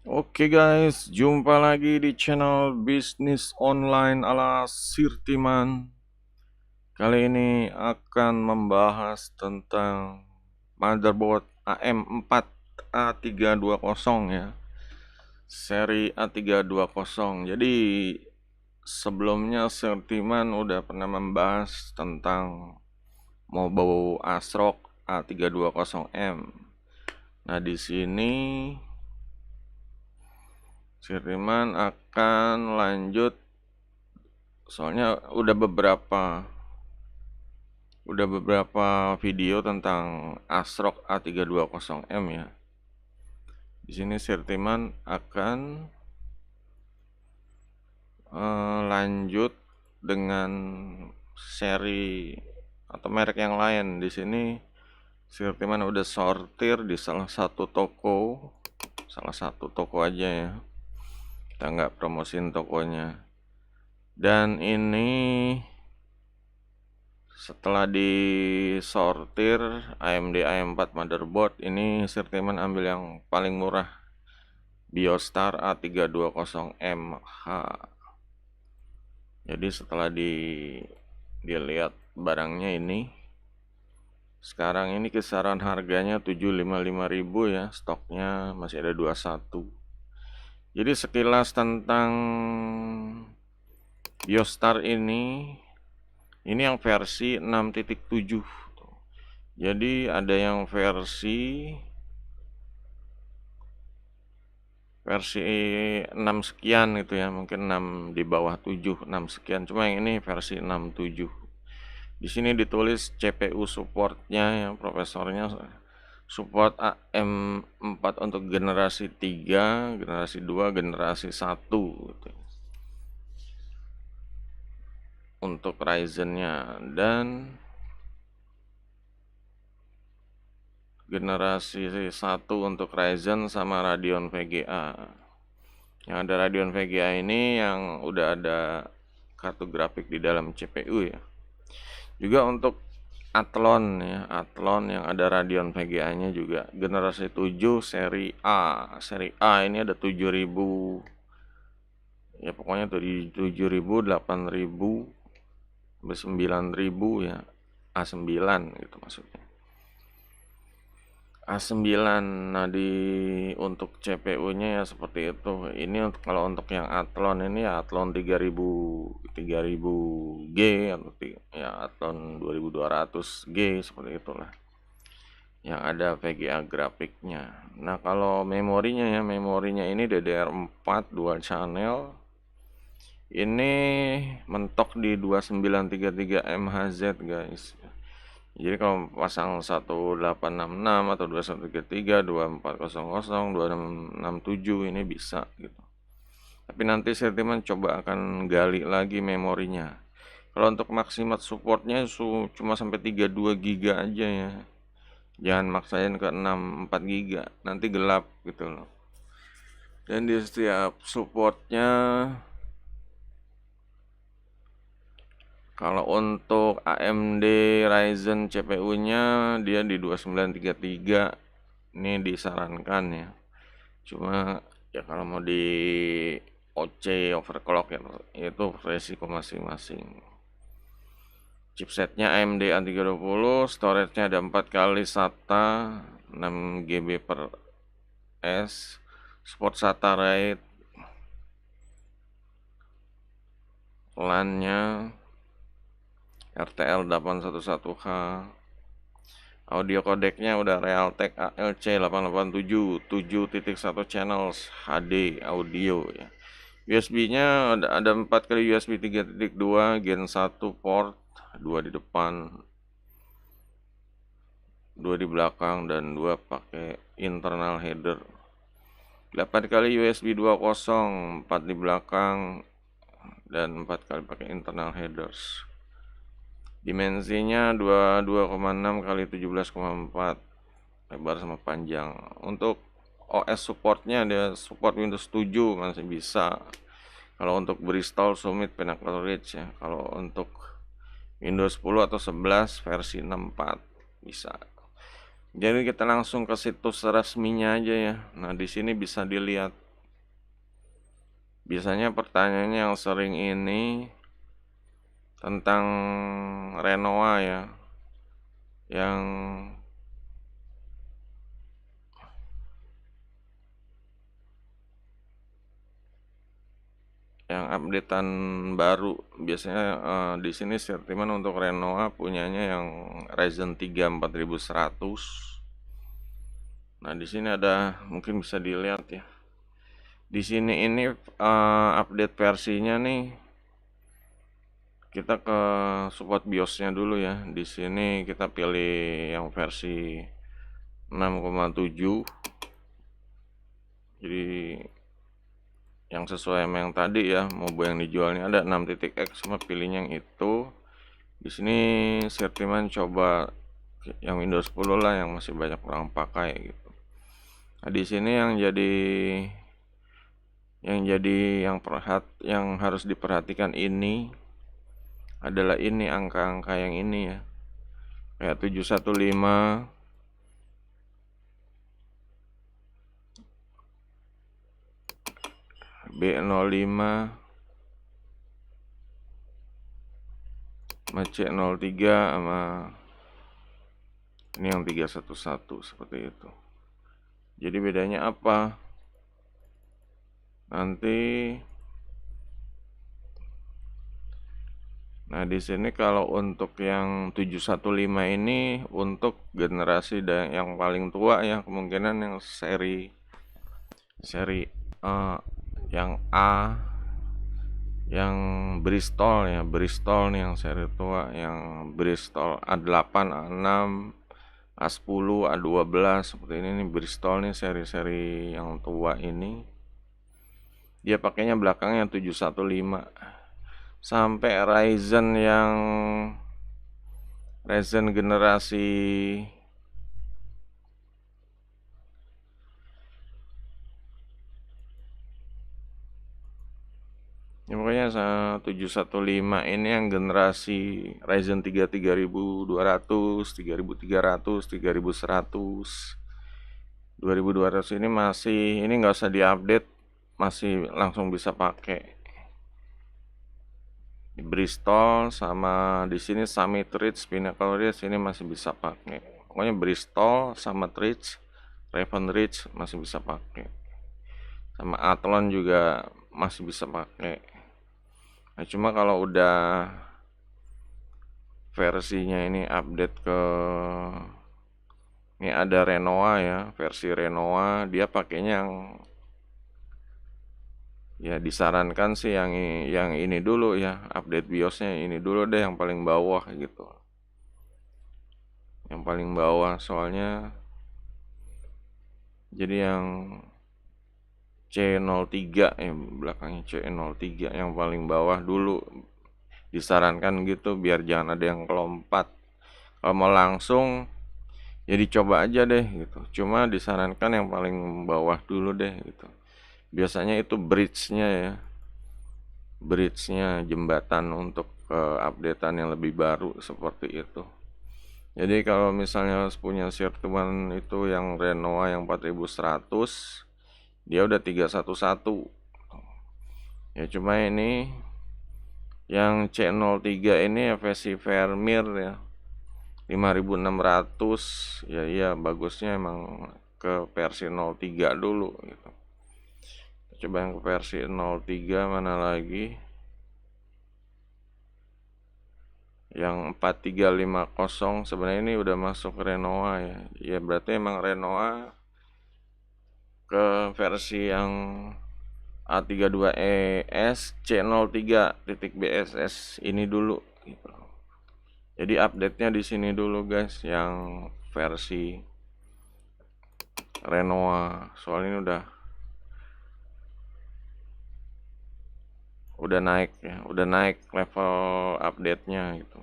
Oke guys, jumpa lagi di channel bisnis online ala Sirtiman. Kali ini akan membahas tentang motherboard AM4 A320 ya. Seri A320. Jadi sebelumnya Sirtiman udah pernah membahas tentang mobile ASRock A320M. Nah, di sini Sirtiman akan lanjut, soalnya udah beberapa video tentang ASRock A320M ya. Di sini Sirtiman akan lanjut dengan seri atau merek yang lain. Di sini Sirtiman udah sortir di salah satu toko aja ya. Kita nggak promosin tokonya. Dan ini setelah disortir AMD A4 motherboard, ini Sirtiman ambil yang paling murah, Biostar A320MH. Jadi setelah dilihat barangnya ini, sekarang ini kisaran harganya 755.000 ya, stoknya masih ada 21. Jadi sekilas tentang Biostar ini yang versi 6.7. Jadi ada yang versi 6 sekian gitu ya, mungkin 6 di bawah 7, 6 sekian. Cuma yang ini versi 67. Di sini ditulis CPU supportnya ya, profesornya support AM4 untuk generasi 3, generasi 2, generasi 1 gitu. Untuk Ryzen-nya, dan generasi 1 untuk Ryzen sama Radeon VGA. Yang ada Radeon VGA ini yang udah ada kartu grafik di dalam CPU ya. Juga untuk Athlon ya, Athlon yang ada Radeon VGA-nya juga generasi 7 seri A. Seri A ini ada 7000 ya, pokoknya 7000, 8000, 9000 ya. A9 gitu maksudnya. A9. Nah, untuk CPU-nya ya seperti itu. Ini kalau untuk yang Athlon ini ya Athlon 3000G atau ya Athlon 2200G seperti itulah. Yang ada VGA grafiknya. Nah, kalau memorinya ini DDR4 dual channel. Ini mentok di 2933 MHz guys. Jadi kalau pasang 1866 atau 2133, 2400, 2667 ini bisa gitu. Tapi nanti Sirtiman coba akan gali lagi memorinya. Kalau untuk maksimal supportnya cuma sampai 32 GB aja ya. Jangan maksain ke 64 GB, nanti gelap gitu loh. Dan di setiap supportnya, kalau untuk AMD Ryzen CPU-nya dia di 2933, ini disarankan ya. Cuma ya kalau mau di OC overclock ya, itu resiko masing-masing. Chipsetnya AMD A320, storage-nya ada 4 kali SATA 6 GB per S, support SATA RAID, LAN-nya RTL 811H, audio codecnya udah Realtek ALC 887 7.1 channels HD audio ya. USB-nya ada 4 kali USB 3.2 Gen 1 port, 2 di depan, 2 di belakang, dan 2 pakai internal header. 8 kali USB 2.0, 4 di belakang dan 4 kali pakai internal headers. Dimensinya 22,6 kali 17,4 lebar sama panjang. Untuk OS supportnya dia support Windows 7 masih bisa. Kalau untuk Bristol, Summit, Pinnacle Ridge ya. Kalau untuk Windows 10 atau 11 versi 64 bisa. Jadi kita langsung ke situs resminya aja ya. Nah, di sini bisa dilihat Biasanya pertanyaannya yang sering ini tentang Renoa ya, yang updatean baru. Biasanya di sini sentimen untuk Renoa punyanya yang Ryzen 3 4100. Nah, di sini ada, mungkin bisa dilihat ya. Di sini ini update versinya nih. Kita ke support BIOSnya dulu ya. Di sini kita pilih yang versi 6,7. Jadi yang sesuai sama yang tadi ya, mobo yang dijualnya ada 6.x, cuma pilihnya yang itu. Di sini Sirtiman coba yang Windows 10 lah, yang masih banyak orang pakai gitu. Nah, di sini yang harus diperhatikan ini adalah ini angka-angka yang ini ya. Kayak 715, B05, sama C03, sama ini yang 311 seperti itu. Jadi bedanya apa? Nah, di sini kalau untuk yang 715 ini untuk generasi yang paling tua ya, kemungkinan yang seri yang A, yang Bristol ya, Bristol nih yang seri tua, yang Bristol A8, A6, A10, A12 seperti ini nih. Bristol nih seri-seri yang tua ini. Dia pakainya belakangnya 715. Sampai Ryzen generasi ya, pokoknya 715 ini yang generasi Ryzen 3 3200, 3300, 3100, 2200 ini masih, ini nggak usah diupdate, masih langsung bisa pakai. Di Bristol sama di sini Summit Ridge, Pinnacle Ridge ini masih bisa pakai. Pokoknya Bristol, Summit Ridge, Raven Ridge masih bisa pakai. Sama Athlon juga masih bisa pakai. Nah, cuma kalau udah versinya ini update ke, ini ada Renoa ya, versi Renoa, dia pakainya yang, ya disarankan sih yang ini dulu ya, update BIOSnya ini dulu deh, yang paling bawah gitu. Yang paling bawah, soalnya jadi yang C03 ya, belakangnya C03 yang paling bawah dulu disarankan gitu, biar jangan ada yang kelompat. Kalau mau langsung ya dicoba aja deh gitu, cuma disarankan yang paling bawah dulu deh gitu. Biasanya itu bridge-nya jembatan untuk updatean yang lebih baru seperti itu. Jadi kalau misalnya punya Sirtuan itu yang Renoa yang 4100, dia udah 311. Ya cuma ini yang C03 ini versi Vermeer ya, 5600. Ya iya, bagusnya emang ke versi 03 dulu gitu. Coba yang ke versi 03 mana lagi? Yang 4350 sebenarnya ini udah masuk Renoa ya. Ya berarti emang Renoa ke versi yang A32ES C03.BSS ini dulu gitu. Jadi update-nya di sini dulu guys, yang versi Renoa. Soalnya ini udah naik ya, udah naik level update-nya gitu.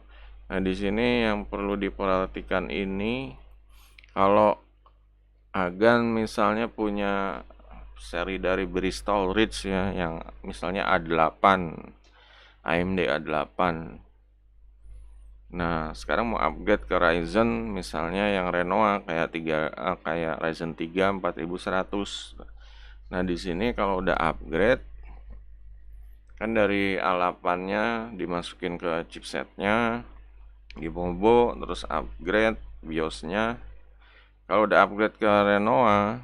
Nah, di sini yang perlu diperhatikan ini, kalau Agan misalnya punya seri dari Bristol Ridge ya, yang misalnya A8, AMD A8. Nah, sekarang mau upgrade ke Ryzen misalnya yang Renoa kayak Ryzen 3 4100. Nah, di sini kalau udah upgrade Kan dari A8-nya dimasukin ke chipsetnya, dibobo, terus upgrade BIOS-nya. Kalau udah upgrade ke Renoa,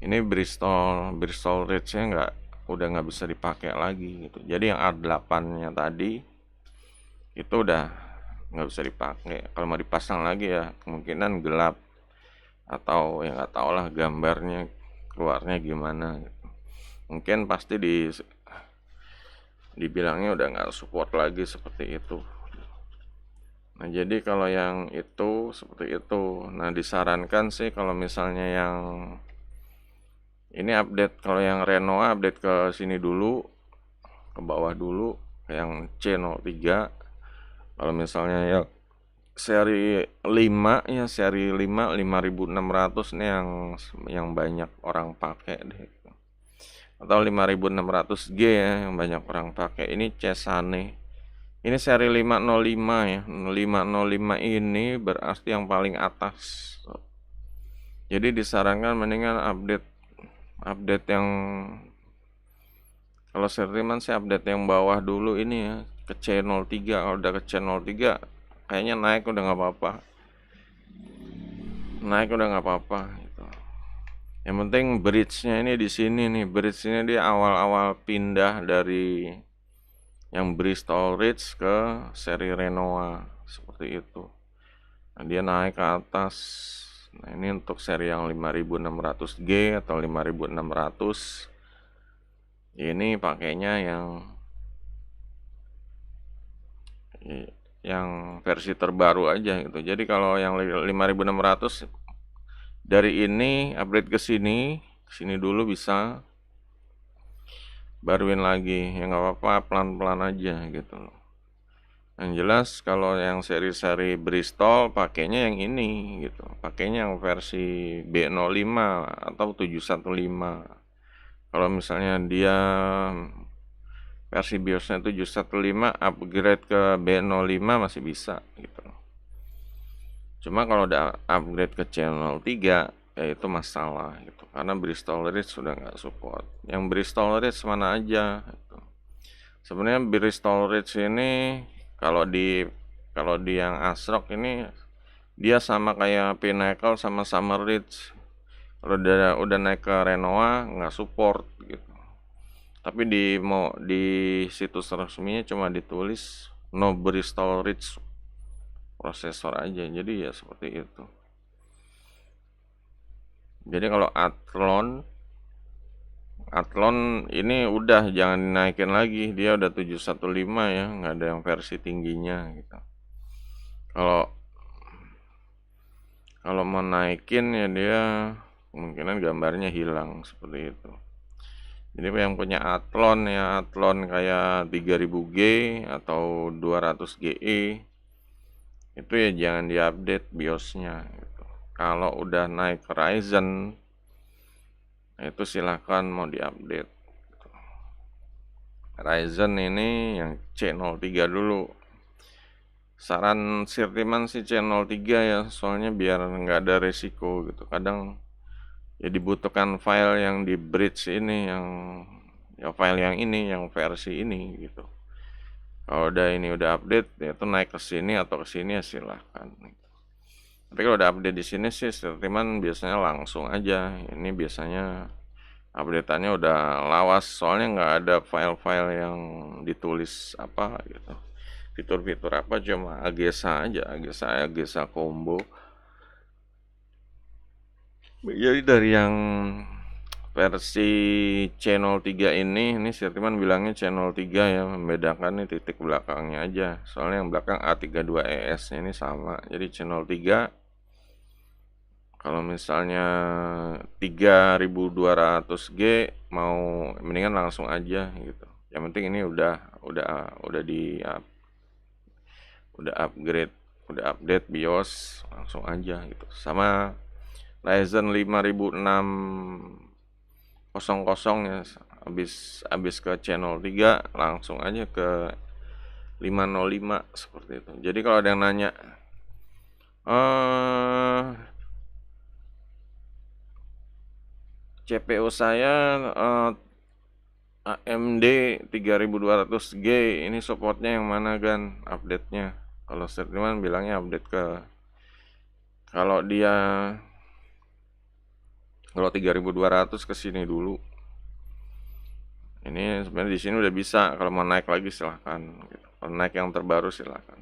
ini Bristol Ridge-nya udah nggak bisa dipakai lagi gitu. Jadi yang A8-nya tadi itu udah nggak bisa dipakai. Kalau mau dipasang lagi ya kemungkinan gelap atau ya nggak tau lah gambarnya keluarnya gimana gitu. Mungkin pasti dibilangnya udah nggak support lagi seperti itu. Nah jadi kalau yang itu seperti itu. Nah disarankan sih kalau misalnya yang ini update, kalau yang Renoa update ke sini dulu, ke bawah dulu, ke yang C03. Kalau misalnya ya seri 5 ya, seri 5600 nih yang banyak orang pakai deh. Atau 5600G ya yang banyak orang pakai. Ini Cesane. Ini seri 505 ya. 505 ini berarti yang paling atas. Jadi disarankan mendingan update yang, kalau Sertiman sih update yang bawah dulu ini ya, ke C03. Kalau udah ke C03 kayaknya naik udah nggak apa-apa. Naik udah nggak apa-apa gitu. Yang penting bridge-nya ini di sini nih. Bridge-nya dia awal-awal pindah dari yang Bristol Ridge ke seri Renoa seperti itu. Nah, dia naik ke atas. Nah, ini untuk seri yang 5600G atau 5600. Ini pakainya yang versi terbaru aja gitu. Jadi kalau yang 5600 dari ini upgrade ke sini dulu bisa, baruin lagi ya nggak apa-apa, pelan-pelan aja gitu loh. Yang jelas kalau yang seri-seri Bristol pakainya yang ini gitu, pakainya yang versi B05 atau 715. Kalau misalnya dia versi BIOSnya 715 upgrade ke B05 masih bisa gitu. Cuma kalau udah upgrade ke channel 3 ya itu masalah gitu, karena Bristol Ridge sudah nggak support. Yang Bristol Ridge mana aja gitu. Sebenarnya Bristol Ridge ini kalau di yang ASRock ini dia sama kayak Pinnacle sama Summer Ridge. Kalau udah naik ke Renoa nggak support gitu. Tapi di situs resminya cuma ditulis no Bristol Ridge prosesor aja. Jadi ya seperti itu. Jadi kalau Athlon ini udah jangan dinaikin lagi, dia udah 715 ya, nggak ada yang versi tingginya gitu. Kalau kalau mau naikin ya dia kemungkinan gambarnya hilang seperti itu. Jadi yang punya Athlon ya, Athlon kayak 3000G atau 200GE itu ya jangan diupdate BIOSnya gitu. Kalau udah naik ke Ryzen itu silahkan mau diupdate. Ryzen ini yang C03 dulu. Saran Sirtiman sih C03 ya, soalnya biar nggak ada resiko gitu. Kadang ya dibutuhkan file yang di bridge ini, file yang ini, yang versi ini gitu. Kalau udah update ya itu naik ke sini atau ke sini ya silahkan. Tapi kalau udah update di sini sih Sirtiman biasanya langsung aja. Ini biasanya update-annya udah lawas, soalnya nggak ada file-file yang ditulis apa gitu. Fitur-fitur apa cuma AGESA aja, AGESA combo. Jadi dari yang versi C03 ini Sirtiman bilangnya C03 ya, membedakan nih titik belakangnya aja. Soalnya yang belakang A32ES ini sama. Jadi C03 kalau misalnya 3200G mau mendingan langsung aja gitu. Yang penting ini udah upgrade BIOS langsung aja gitu. Sama Ryzen 5600 ya, habis ke channel 3 langsung aja ke 505 seperti itu. Jadi kalau ada yang nanya CPU saya AMD 3200G ini supportnya yang mana kan update-nya? Kalau Sirtiman bilangnya update ke kalau dia kalau 3200 ke sini dulu. Ini sebenarnya di sini udah bisa, kalau mau naik lagi silahkan gitu. Kalau naik yang terbaru silahkan.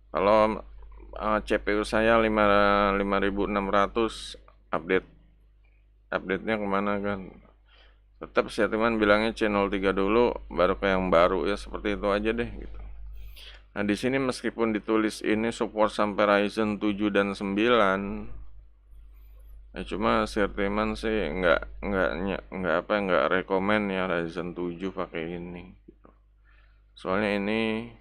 Kalau CPU saya 5600 update-nya kemana kan? Tetap Sirtiman bilangnya channel 3 dulu, baru ke yang baru ya, seperti itu aja deh gitu. Nah, di sini meskipun ditulis ini support sampai Ryzen 7 dan 9, ya cuma Sirtiman sih nggak rekomen ya Ryzen 7 pakai ini. Gitu. Soalnya ini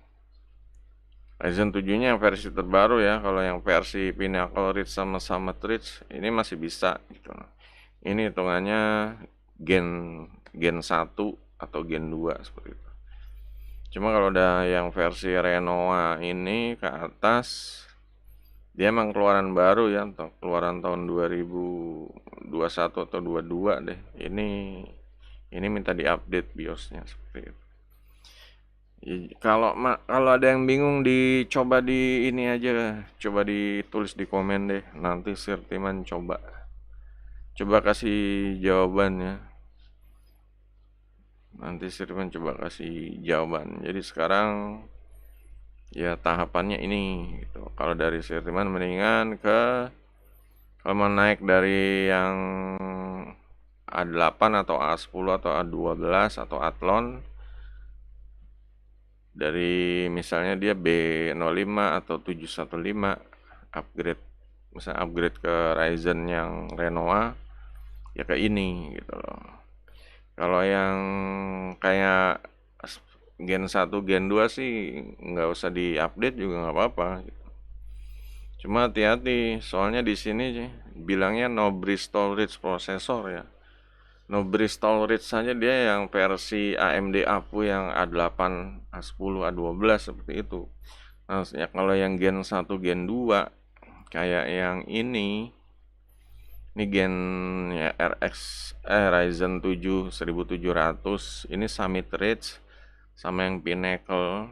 Ryzen 7-nya yang versi terbaru ya. Kalau yang versi Pinnacle Ridge sama Summit Ridge ini masih bisa gitu. Ini hitungannya gen gen 1 atau gen 2 seperti itu. Cuma kalau udah yang versi Renoa ini ke atas, dia emang keluaran baru ya, keluaran tahun 2021 atau 22 deh. Ini minta diupdate BIOSnya seperti itu. Kalau ada yang bingung dicoba di ini aja, coba ditulis di komen deh. Nanti Sirtiman coba kasih jawabannya. Nanti Sirtiman coba kasih jawaban. Jadi sekarang ya tahapannya ini gitu. Kalau dari Sirtiman mendingan kalau mau naik dari yang A8 atau A10 atau A12 atau Athlon, dari misalnya dia B05 atau 715 upgrade, misalnya upgrade ke Ryzen yang Renoa ya ke ini gitu loh. Kalau yang kayak Gen 1 Gen 2 sih nggak usah diupdate juga nggak apa-apa gitu. Cuma hati-hati soalnya di sini sih bilangnya no Bristol Ridge processor ya. No Bristol Ridge saja dia yang versi AMD APU yang A8, A10, A12 seperti itu. Nah, ya kalau yang Gen 1, Gen 2 kayak yang ini Gen ya Ryzen 7 1700, ini Summit Ridge sama yang Pinnacle.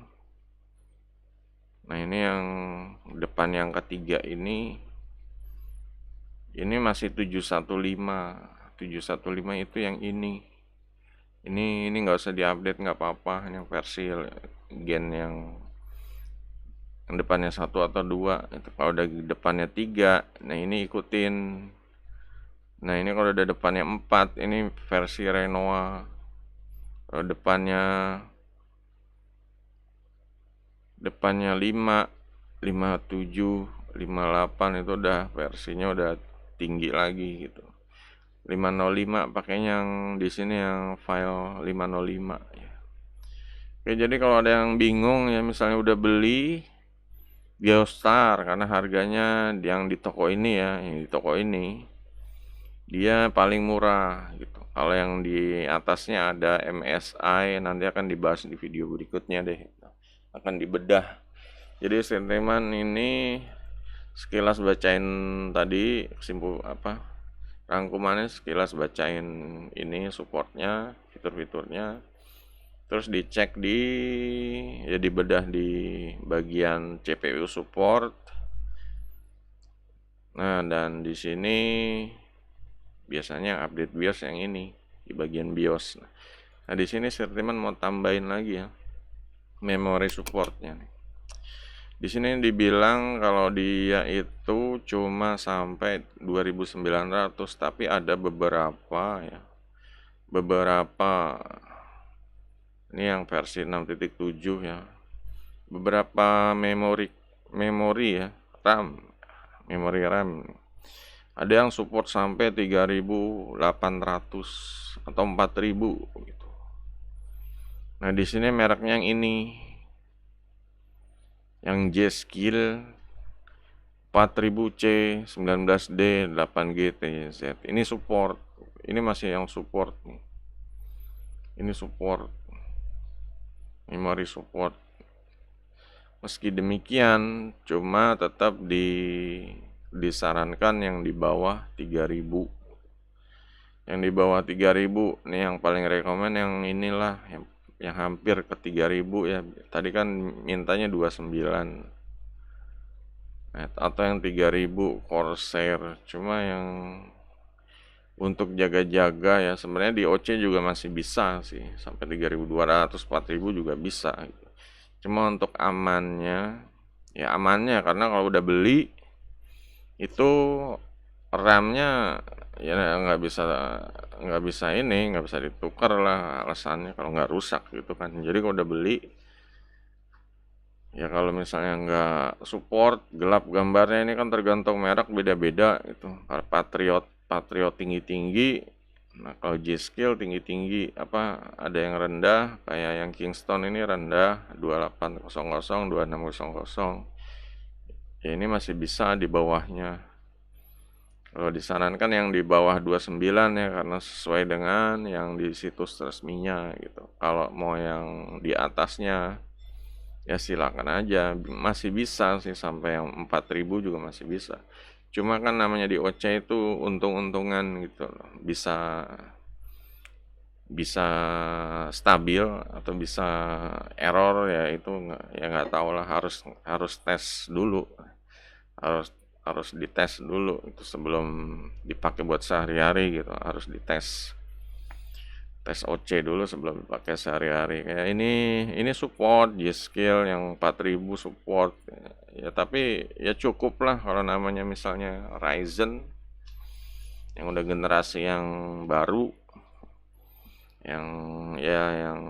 Nah, ini yang depan yang ketiga ini masih 715. 715 itu yang ini nggak usah diupdate, nggak apa-apa, yang versi gen yang depannya 1 atau 2 itu. Kalau udah depannya 3, nah ini ikutin. Nah, ini kalau udah depannya 4, ini versi Renoa. Kalau depannya 5, 57, 58 itu udah versinya udah tinggi lagi gitu. 505 pakainya yang di sini yang file 505 ya. Oke, jadi kalau ada yang bingung ya, misalnya udah beli Biostar karena harganya yang di toko ini ya, yang di toko ini dia paling murah gitu. Kalau yang di atasnya ada MSI, nanti akan dibahas di video berikutnya deh. Akan dibedah. Jadi Sirtiman ini sekilas bacain tadi rangkumannya, sekilas bacain ini supportnya, fitur-fiturnya, terus dicek dibedah di bagian CPU support. Nah, dan di sini biasanya update BIOS yang ini di bagian BIOS. Nah, di sini Sirtiman mau tambahin lagi ya memori supportnya nih. Di sini dibilang kalau dia itu cuma sampai 2900, tapi ada beberapa ini yang versi 6.7 ya. Beberapa memori ya, memori RAM. Ada yang support sampai 3800 atau 4000 gitu. Nah, di sini mereknya yang ini, yang G-Skill 4000C 19D 8GTZ. Ini support. Ini masih yang support nih. Ini support. Memori support. Meski demikian, cuma tetap disarankan yang di bawah 3000. Yang di bawah 3.000 nih yang paling rekomen yang inilah yang hampir ke 3.000 ya. Tadi kan mintanya 29. Atau yang 3.000 Corsair. Cuma yang untuk jaga-jaga ya sebenarnya di OC juga masih bisa sih, sampai 3.200 4.000 juga bisa gitu. Cuma untuk amannya ya amannya karena kalau udah beli itu RAM-nya ya nggak bisa ditukar lah alasannya kalau nggak rusak gitu kan. Jadi kalau udah beli ya kalau misalnya nggak support gelap gambarnya ini kan tergantung merek beda-beda gitu. Kalau Patriot tinggi-tinggi, nah kalau G-Skill tinggi-tinggi apa ada yang rendah kayak yang Kingston ini rendah 2800 2600. Ya ini masih bisa di bawahnya. Kalau disarankan yang di bawah 29 ya karena sesuai dengan yang di situs resminya gitu. Kalau mau yang di atasnya ya silakan aja, masih bisa sih sampai yang 4.000 juga masih bisa. Cuma kan namanya di OC itu untung-untungan gitu loh. Bisa bisa stabil atau bisa error ya itu nggak tahu lah, harus harus tes dulu. Harus harus dites dulu itu sebelum dipakai buat sehari-hari gitu, harus dites. Tes OC dulu sebelum dipakai sehari-hari. Kayak ini support G-Skill yang 4.000 support. Ya tapi ya cukup lah kalau namanya misalnya Ryzen yang udah generasi yang baru, yang ya yang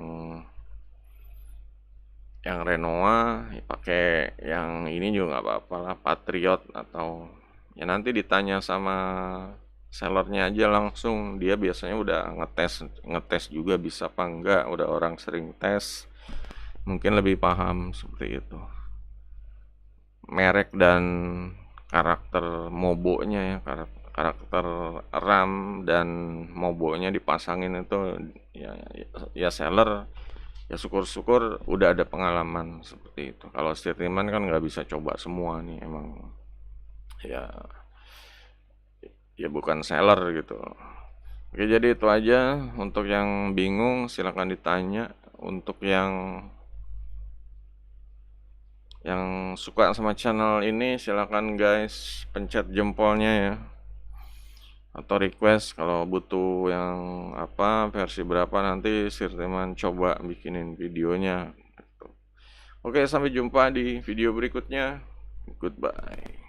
Renoa ya pakai yang ini juga nggak apa-apa lah, Patriot atau ya nanti ditanya sama sellernya aja langsung, dia biasanya udah ngetes juga bisa apa enggak, udah orang sering tes mungkin lebih paham seperti itu merek dan karakter mobonya ya, karakter RAM dan mobonya dipasangin itu ya seller ya syukur-syukur udah ada pengalaman seperti itu. Kalau Stirniman kan nggak bisa coba semua nih emang ya ya bukan seller gitu. Oke, jadi itu aja. Untuk yang bingung silakan ditanya. Untuk yang suka sama channel ini silakan guys pencet jempolnya ya. Atau request kalau butuh yang apa versi berapa nanti Sirteman coba bikinin videonya. Oke, sampai jumpa di video berikutnya. Goodbye.